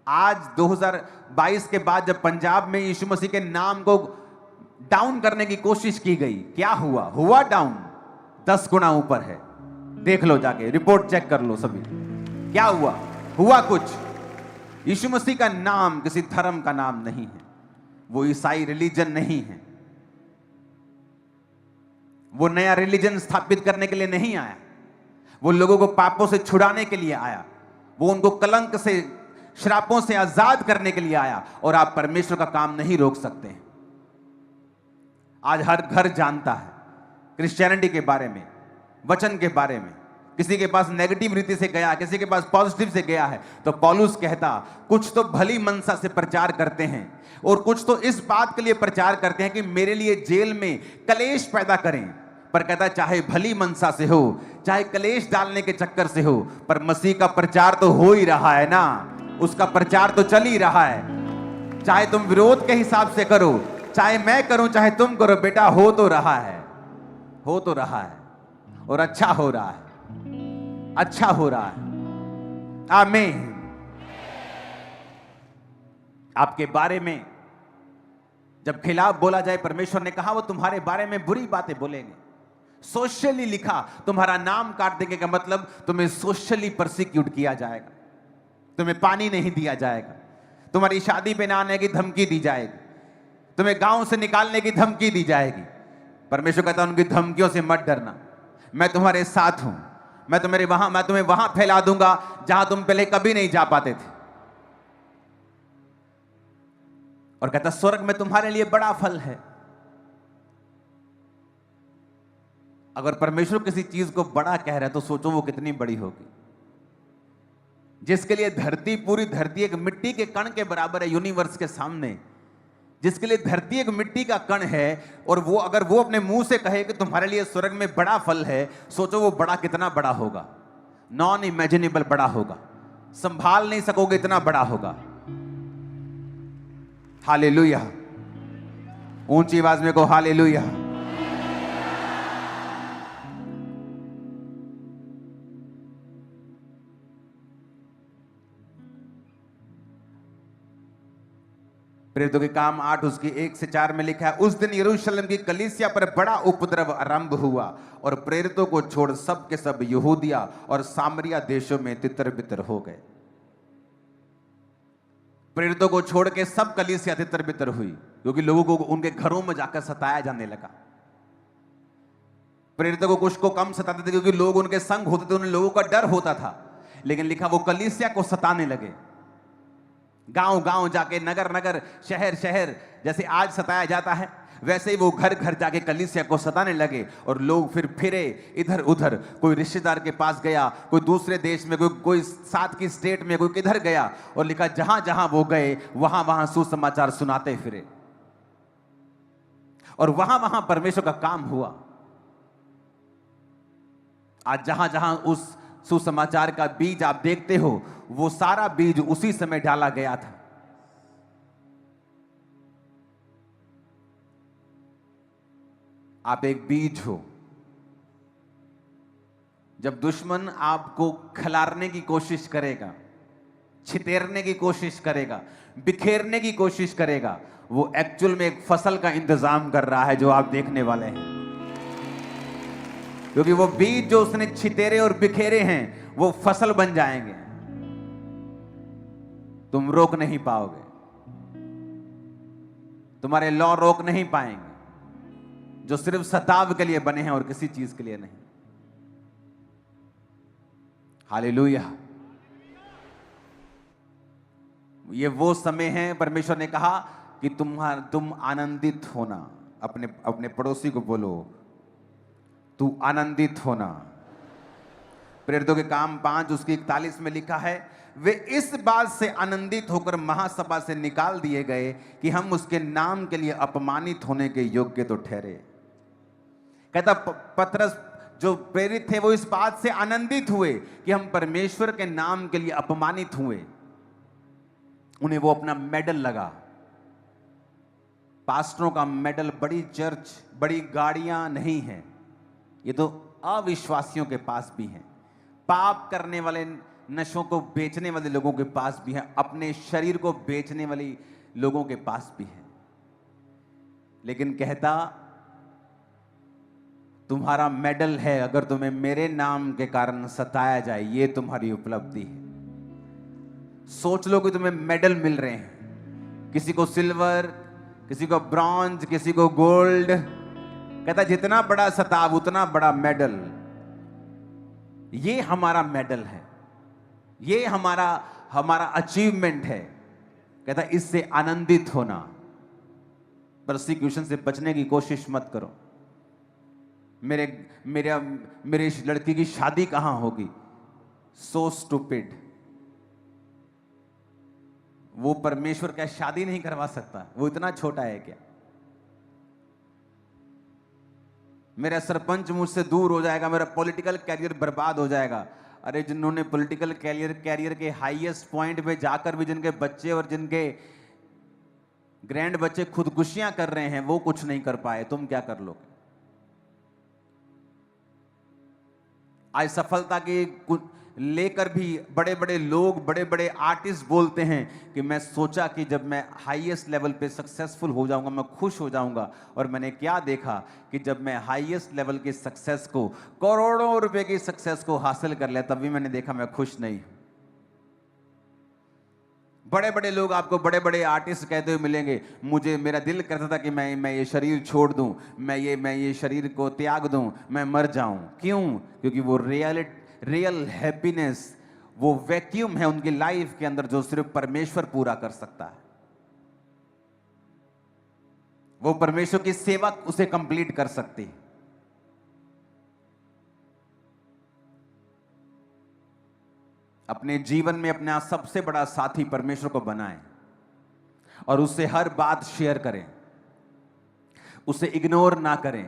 आज 2022 के बाद जब पंजाब में यीशु मसीह के नाम को डाउन करने की कोशिश की गई, क्या हुआ डाउन 10 गुना ऊपर है। देख लो, जाके रिपोर्ट चेक कर लो सभी, क्या हुआ कुछ। यीशु मसीह का नाम किसी धर्म का नाम नहीं है, वो ईसाई रिलीजन नहीं है, वो नया रिलीजन स्थापित करने के लिए नहीं आया, वो लोगों को पापों से छुड़ाने के लिए आया, वो उनको कलंक से, श्रापों से आजाद करने के लिए आया। और आप परमेश्वर का काम नहीं रोक सकते हैं। आज हर घर जानता है क्रिश्चियनिटी के बारे में, वचन के बारे में। किसी के पास नेगेटिव रीति से गया, किसी के पास पॉजिटिव से गया है, तो पौलुस कहता, कुछ तो भली मनसा से प्रचार करते हैं और कुछ तो इस बात के लिए प्रचार करते हैं कि मेरे लिए जेल में कलेश पैदा करें। पर कहता चाहे भली मनसा से हो, चाहे कलेश डालने के चक्कर से हो, पर मसीह का प्रचार तो हो ही रहा है ना, उसका प्रचार तो चल ही रहा है। चाहे तुम विरोध के हिसाब से करो, चाहे मैं करूं, चाहे तुम करो, बेटा हो तो रहा है, हो तो रहा है और अच्छा हो रहा है, अच्छा हो रहा है। आमीन। आपके बारे में जब खिलाफ बोला जाए, परमेश्वर ने कहा वो तुम्हारे बारे में बुरी बातें बोलेंगे। सोशली लिखा, तुम्हारा नाम काट देंगे का मतलब तुम्हें सोशली परसिक्यूट किया जाएगा, तुम्हें पानी नहीं दिया जाएगा, तुम्हारी शादी पे ना आने की धमकी दी जाएगी, तुम्हें गांव से निकालने की धमकी दी जाएगी। परमेश्वर कहता है उनकी धमकियों से मत डरना, मैं तुम्हारे साथ हूं, मैं तुम्हें वहां फैला दूंगा जहां तुम पहले कभी नहीं जा पाते थे। और कहता स्वर्ग में तुम्हारे लिए बड़ा फल है। अगर परमेश्वर किसी चीज को बड़ा कह रहा है तो सोचो वो कितनी बड़ी होगी। जिसके लिए धरती, पूरी धरती एक मिट्टी के कण के बराबर है यूनिवर्स के सामने, जिसके लिए धरती एक मिट्टी का कण है, और वो अगर वो अपने मुंह से कहे कि तुम्हारे लिए स्वर्ग में बड़ा फल है, सोचो वो बड़ा कितना बड़ा होगा। नॉन इमेजिनेबल बड़ा होगा, संभाल नहीं सकोगे इतना बड़ा होगा। हालेलुया, ऊंची आवाज में को हालेलुया। प्रेरितों के काम 8 उसकी 1 से 4 में लिखा है, उस दिन यरूशलेम की कलीसिया पर बड़ा उपद्रव आरंभ हुआ और प्रेरितों को छोड़ सब के सब यहूदिया और सामरिया देशों में तितर बितर हो गए। प्रेरितों को छोड़ के सब कलीसिया तितर बितर हुई, क्योंकि लोगों को उनके घरों में जाकर सताया जाने लगा। प्रेरितों को कुछ को कम सताते थे क्योंकि लोग उनके संग होते थे, उन लोगों का डर होता था। लेकिन लिखा वो कलीसिया को सताने लगे, गांव गांव जाके, नगर नगर, शहर शहर, जैसे आज सताया जाता है वैसे ही वो घर घर जाके कलीसिया को सताने लगे। और लोग फिर फिरे इधर उधर, कोई रिश्तेदार के पास गया, कोई दूसरे देश में, कोई साथ की स्टेट में, कोई किधर गया। और लिखा जहां जहां वो गए वहां वहां सुसमाचार सुनाते फिरे और वहां वहां परमेश्वर का काम हुआ। आज जहां जहां उस सुसमाचार का बीज आप देखते हो, वो सारा बीज उसी समय डाला गया था। आप एक बीज हो। जब दुश्मन आपको खिलारने की कोशिश करेगा, छितेरने की कोशिश करेगा, बिखेरने की कोशिश करेगा, वो एक्चुअल में एक फसल का इंतजाम कर रहा है जो आप देखने वाले हैं। क्योंकि वो बीज जो उसने छितेरे और बिखेरे हैं वो फसल बन जाएंगे, तुम रोक नहीं पाओगे, तुम्हारे लॉ रोक नहीं पाएंगे, जो सिर्फ सताव के लिए बने हैं और किसी चीज के लिए नहीं। हालेलुया। ये वो समय है, परमेश्वर ने कहा कि तुम आनंदित होना। अपने अपने पड़ोसी को बोलो, तू आनंदित होना। प्रेरितों के काम 5 उसकी 41 में लिखा है, वे इस बात से आनंदित होकर महासभा से निकाल दिए गए कि हम उसके नाम के लिए अपमानित होने के योग्य तो ठहरे। कहता पतरस जो प्रेरित थे वो इस बात से आनंदित हुए कि हम परमेश्वर के नाम के लिए अपमानित हुए। उन्हें वो अपना मेडल लगा। पास्टरों का मेडल बड़ी चर्च, बड़ी गाड़ियां नहीं है, ये तो अविश्वासियों के पास भी है, पाप करने वाले, नशों को बेचने वाले लोगों के पास भी है, अपने शरीर को बेचने वाली लोगों के पास भी है। लेकिन कहता तुम्हारा मेडल है, अगर तुम्हें मेरे नाम के कारण सताया जाए, ये तुम्हारी उपलब्धि है। सोच लो कि तुम्हें मेडल मिल रहे हैं, किसी को सिल्वर, किसी को ब्रॉन्ज, किसी को गोल्ड। कहता जितना बड़ा सताव उतना बड़ा मेडल। ये हमारा मेडल है, ये हमारा अचीवमेंट है। कहता इससे आनंदित होना। प्रोसिक्यूशन से बचने की कोशिश मत करो। मेरे इस लड़की की शादी कहां होगी? So stupid. वो परमेश्वर क्या शादी नहीं करवा सकता? वो इतना छोटा है क्या? मेरा सरपंच मुझसे दूर हो जाएगा, मेरा पॉलिटिकल कैरियर बर्बाद हो जाएगा। अरे जिन्होंने पॉलिटिकल कैरियर के हाईएस्ट पॉइंट पे जाकर भी जिनके बच्चे और जिनके ग्रैंड बच्चे खुदकुशियां कर रहे हैं, वो कुछ नहीं कर पाए, तुम क्या कर लोगे? आज सफलता के लेकर भी बड़े बड़े लोग, बड़े बड़े आर्टिस्ट बोलते हैं कि मैं सोचा कि जब मैं हाईएस्ट लेवल पे सक्सेसफुल हो जाऊंगा मैं खुश हो जाऊंगा, और मैंने क्या देखा कि जब मैं हाईएस्ट लेवल की सक्सेस को, करोड़ों रुपए की सक्सेस को हासिल कर लिया, तब भी मैंने देखा मैं खुश नहीं। बड़े बड़े लोग आपको, बड़े बड़े आर्टिस्ट कहते हुए मिलेंगे, मेरा दिल करता था कि मैं ये शरीर छोड़ दूं, मैं ये शरीर को त्याग दूं, मैं मर जाऊं। क्यों? क्योंकि वो रियल हैप्पीनेस, वो वैक्यूम है उनकी लाइफ के अंदर जो सिर्फ परमेश्वर पूरा कर सकता है। वो परमेश्वर की सेवा उसे कंप्लीट कर सकती है। अपने जीवन में अपना सबसे बड़ा साथी परमेश्वर को बनाएं और उससे हर बात शेयर करें, उसे इग्नोर ना करें।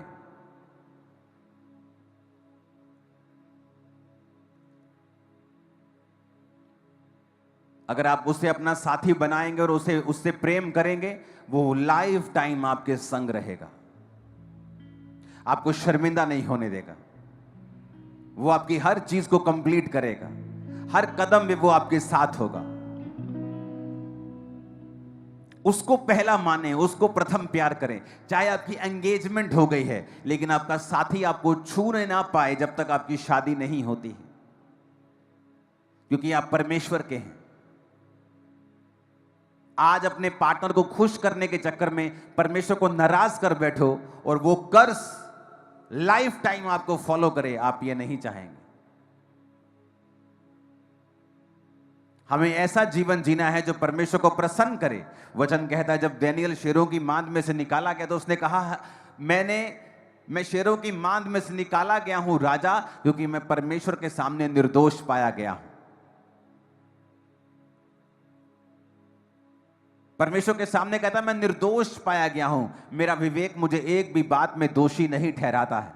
अगर आप उसे अपना साथी बनाएंगे और उससे प्रेम करेंगे, वो लाइफ टाइम आपके संग रहेगा, आपको शर्मिंदा नहीं होने देगा। वो आपकी हर चीज को कंप्लीट करेगा, हर कदम में वो आपके साथ होगा। उसको पहला माने, उसको प्रथम प्यार करें। चाहे आपकी एंगेजमेंट हो गई है, लेकिन आपका साथी आपको छूने ना पाए जब तक आपकी शादी नहीं होती है, क्योंकि आप परमेश्वर के हैं। आज अपने पार्टनर को खुश करने के चक्कर में परमेश्वर को नाराज कर बैठो और वो कर्स लाइफ टाइम आपको फॉलो करे, आप ये नहीं चाहेंगे। हमें ऐसा जीवन जीना है जो परमेश्वर को प्रसन्न करे। वचन कहता है जब दानियेल शेरों की मांद में से निकाला गया तो उसने कहा, मैं शेरों की मांद में से निकाला गया हूं राजा, क्योंकि मैं परमेश्वर के सामने निर्दोष पाया गया हूं। परमेश्वर के सामने कहता मैं निर्दोष पाया गया हूं, मेरा विवेक मुझे एक भी बात में दोषी नहीं ठहराता है,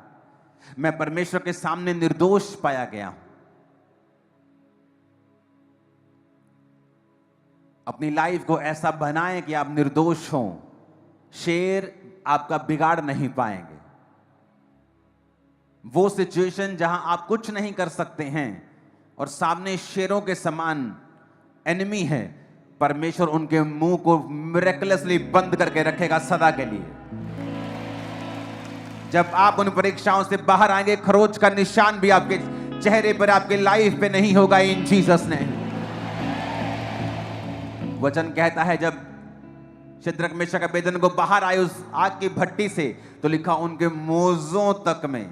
मैं परमेश्वर के सामने निर्दोष पाया गया हूं। अपनी लाइफ को ऐसा बनाएं कि आप निर्दोष हों। शेर आपका बिगाड़ नहीं पाएंगे। वो सिचुएशन जहां आप कुछ नहीं कर सकते हैं और सामने शेरों के समान एनिमी है, परमेश्वर उनके मुंह को मिरेकलसली बंद करके रखेगा सदा के लिए। जब आप उन परीक्षाओं से बाहर आएंगे, खरोच का निशान भी आपके चेहरे पर, आपके लाइफ पे नहीं होगा, इन जीसस ने। वचन कहता है जब शद्रक मेशक अबेदनगो बाहर आए उस आग की भट्टी से, तो लिखा उनके मोजों तक में,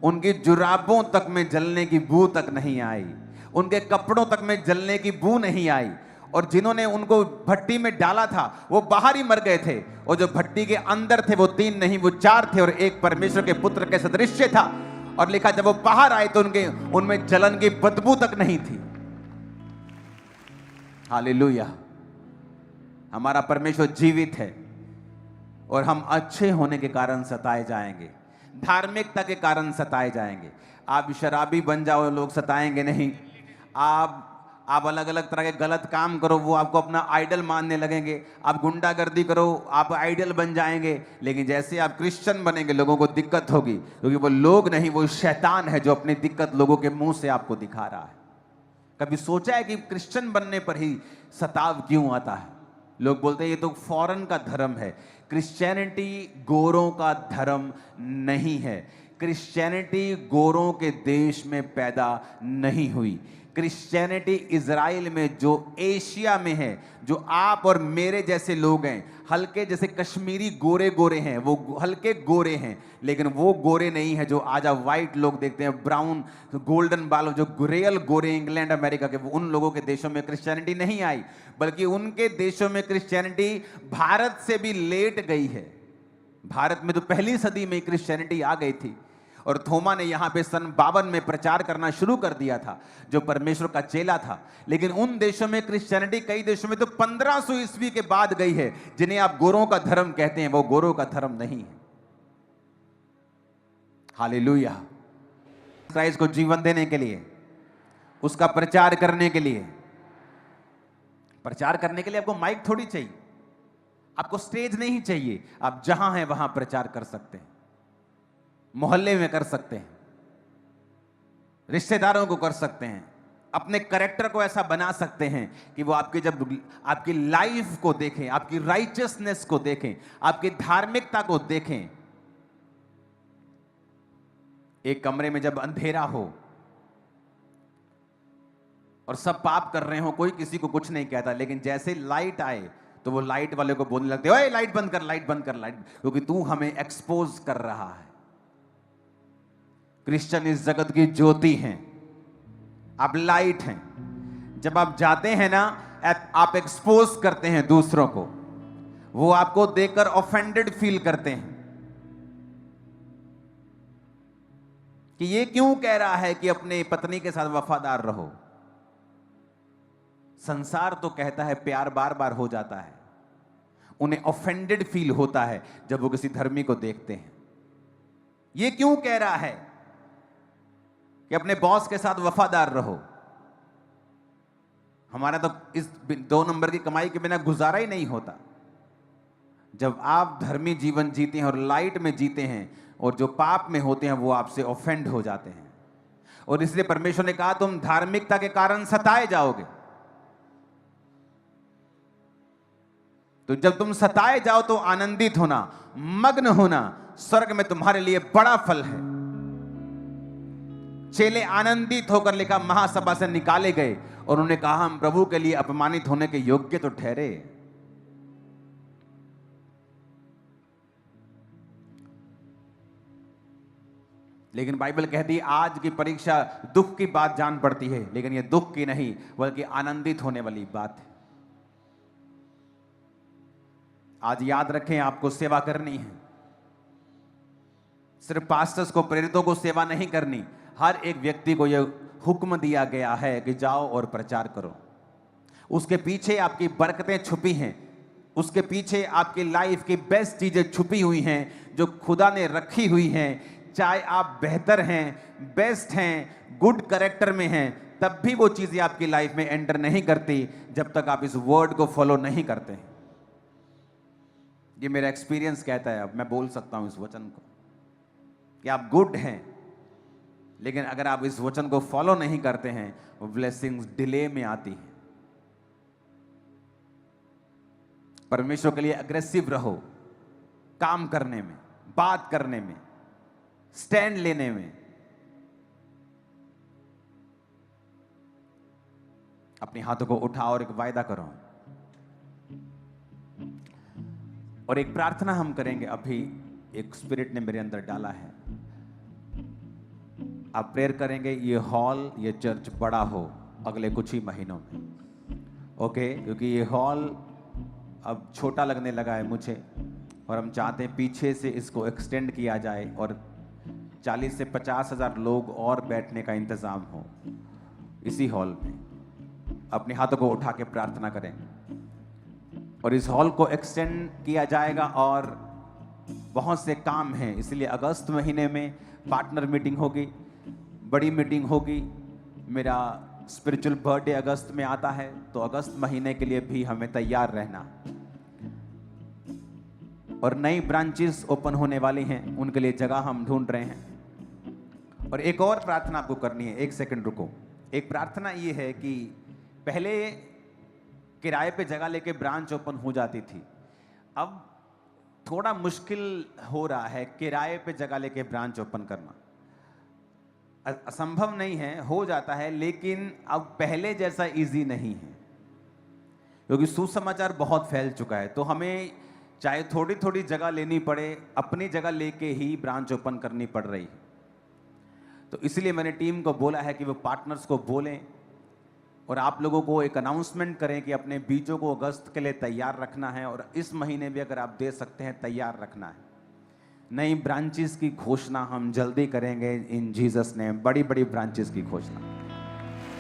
उनकी जुराबों तक में जलने की बू तक नहीं आई, उनके कपड़ों तक में जलने की बू नहीं आई, और जिन्होंने उनको भट्टी में डाला था वो बाहर ही मर गए थे, और जो भट्टी के अंदर थे वो 3 नहीं वो 4 थे, और एक परमेश्वर के पुत्र के सदृश्य था। और लिखा जब वो बाहर आए तो उनके उनमें जलन की बदबू तक नहीं थी। हालेलुया। हमारा परमेश्वर जीवित है, और हम अच्छे होने के कारण सताए जाएंगे, धार्मिकता के कारण सताए जाएंगे। आप शराबी बन जाओ, लोग सताएंगे नहीं। आप अलग अलग तरह के गलत काम करो, वो आपको अपना आइडल मानने लगेंगे। आप गुंडागर्दी करो, आप आइडल बन जाएंगे। लेकिन जैसे आप क्रिश्चियन बनेंगे, लोगों को दिक्कत होगी, क्योंकि वो लोग नहीं, वो शैतान है जो अपनी दिक्कत लोगों के मुंह से आपको दिखा रहा है। कभी सोचा है कि क्रिश्चियन बनने पर ही सताव क्यों आता है? लोग बोलते हैं ये तो फॉरेन का धर्म है। क्रिश्चियनिटी गोरों का धर्म नहीं है। क्रिश्चियनिटी गोरों के देश में पैदा नहीं हुई। क्रिश्चियनिटी इज़राइल में, जो एशिया में है, जो आप और मेरे जैसे लोग हैं, हल्के जैसे कश्मीरी गोरे गोरे हैं, वो हल्के गोरे हैं, लेकिन वो गोरे नहीं है जो आज आप वाइट लोग देखते हैं, ब्राउन गोल्डन बाल, जो रियल गोरे इंग्लैंड अमेरिका के, वो उन लोगों के देशों में क्रिश्चियनिटी नहीं आई, बल्कि उनके देशों में क्रिश्चियनिटी भारत से भी लेट गई है। भारत में तो पहली सदी में क्रिश्चियनिटी आ गई थी, और थोमा ने यहां पे सन 52 में प्रचार करना शुरू कर दिया था, जो परमेश्वर का चेला था। लेकिन उन देशों में क्रिश्चियनिटी, कई देशों में तो 1500 ईस्वी के बाद गई है। जिन्हें आप गोरों का धर्म कहते हैं, वो गोरों का धर्म नहीं है। हालेलुया। क्राइस्ट को जीवन देने के लिए, उसका प्रचार करने के लिए, प्रचार करने के लिए आपको माइक थोड़ी चाहिए, आपको स्टेज नहीं चाहिए। आप जहां हैं वहां प्रचार कर सकते हैं, मोहल्ले में कर सकते हैं, रिश्तेदारों को कर सकते हैं, अपने कैरेक्टर को ऐसा बना सकते हैं कि वो आपके, जब आपकी लाइफ को देखें, आपकी राइचियसनेस को देखें, आपकी धार्मिकता को देखें। एक कमरे में जब अंधेरा हो और सब पाप कर रहे हो, कोई किसी को कुछ नहीं कहता, लेकिन जैसे लाइट आए तो वो लाइट वाले को बोलने लगते, ओए लाइट बंद कर, लाइट बंद कर, लाइट, क्योंकि तू हमें एक्सपोज कर रहा है। क्रिश्चियन इस जगत की ज्योति हैं, आप लाइट हैं। जब आप जाते हैं ना, आप एक्सपोज करते हैं दूसरों को, वो आपको देखकर ऑफेंडेड फील करते हैं कि ये क्यों कह रहा है कि अपने पत्नी के साथ वफादार रहो। संसार तो कहता है प्यार बार बार हो जाता है, उन्हें ऑफेंडेड फील होता है जब वो किसी धर्मी को देखते हैं। ये क्यों कह रहा है कि अपने बॉस के साथ वफादार रहो। हमारा तो इस 2 नंबर की कमाई के बिना गुजारा ही नहीं होता। जब आप धर्मी जीवन जीते हैं और लाइट में जीते हैं, और जो पाप में होते हैं वो आपसे ऑफेंड हो जाते हैं, और इसलिए परमेश्वर ने कहा तुम धार्मिकता के कारण सताए जाओगे। तो जब तुम सताए जाओ तो आनंदित होना, मग्न होना, स्वर्ग में तुम्हारे लिए बड़ा फल है। चेले आनंदित होकर, लिखा, महासभा से निकाले गए और उन्होंने कहा हम प्रभु के लिए अपमानित होने के योग्य तो ठहरे। लेकिन बाइबल कहती है आज की परीक्षा दुख की बात जान पड़ती है, लेकिन यह दुख की नहीं बल्कि आनंदित होने वाली बात है। आज याद रखें, आपको सेवा करनी है। सिर्फ पास्टर्स को, प्रेरितों को सेवा नहीं करनी, हर एक व्यक्ति को यह हुक्म दिया गया है कि जाओ और प्रचार करो। उसके पीछे आपकी बरकतें छुपी हैं, उसके पीछे आपकी लाइफ की बेस्ट चीजें छुपी हुई हैं जो खुदा ने रखी हुई हैं। चाहे आप बेहतर हैं, बेस्ट हैं, गुड कैरेक्टर में हैं, तब भी वो चीजें आपकी लाइफ में एंटर नहीं करती जब तक आप इस वर्ड को फॉलो नहीं करते हैं। ये मेरा एक्सपीरियंस कहता है, अब मैं बोल सकता हूं इस वचन को, कि आप गुड हैं, लेकिन अगर आप इस वचन को फॉलो नहीं करते हैं, वो ब्लेसिंग्स डिले में आती है। परमेश्वर के लिए अग्रेसिव रहो, काम करने में, बात करने में, स्टैंड लेने में। अपने हाथों को उठाओ और एक वायदा करो, और एक प्रार्थना हम करेंगे। अभी एक स्पिरिट ने मेरे अंदर डाला है, आप प्रेयर करेंगे ये हॉल, ये चर्च बड़ा हो अगले कुछ ही महीनों में। ओके, क्योंकि ये हॉल अब छोटा लगने लगा है मुझे, और हम चाहते हैं पीछे से इसको एक्सटेंड किया जाए और 40 से 50,000 लोग और बैठने का इंतज़ाम हो इसी हॉल में। अपने हाथों को उठा के प्रार्थना करें और इस हॉल को एक्सटेंड किया जाएगा। और बहुत से काम हैं, इसलिए अगस्त महीने में पार्टनर मीटिंग होगी, बड़ी मीटिंग होगी। मेरा स्पिरिचुअल बर्थडे अगस्त में आता है, तो अगस्त महीने के लिए भी हमें तैयार रहना। और नई ब्रांचेस ओपन होने वाली हैं, उनके लिए जगह हम ढूंढ रहे हैं। और एक और प्रार्थना आपको करनी है, एक सेकंड रुको। एक प्रार्थना ये है कि पहले किराए पे जगह लेके ब्रांच ओपन हो जाती थी, अब थोड़ा मुश्किल हो रहा है किराए पे जगह लेके ब्रांच ओपन करना। असंभव नहीं है, हो जाता है, लेकिन अब पहले जैसा इजी नहीं है, क्योंकि सुसमाचार बहुत फैल चुका है। तो हमें चाहे थोड़ी थोड़ी जगह लेनी पड़े, अपनी जगह लेके ही ब्रांच ओपन करनी पड़ रही है। तो इसलिए मैंने टीम को बोला है कि वो पार्टनर्स को बोलें और आप लोगों को एक अनाउंसमेंट करें कि अपने बीजों को अगस्त के लिए तैयार रखना है, और इस महीने भी अगर आप दे सकते हैं तैयार रखना है। नई ब्रांचेस की घोषणा हम जल्दी करेंगे इन जीसस नेम, बड़ी बड़ी ब्रांचेस की घोषणा।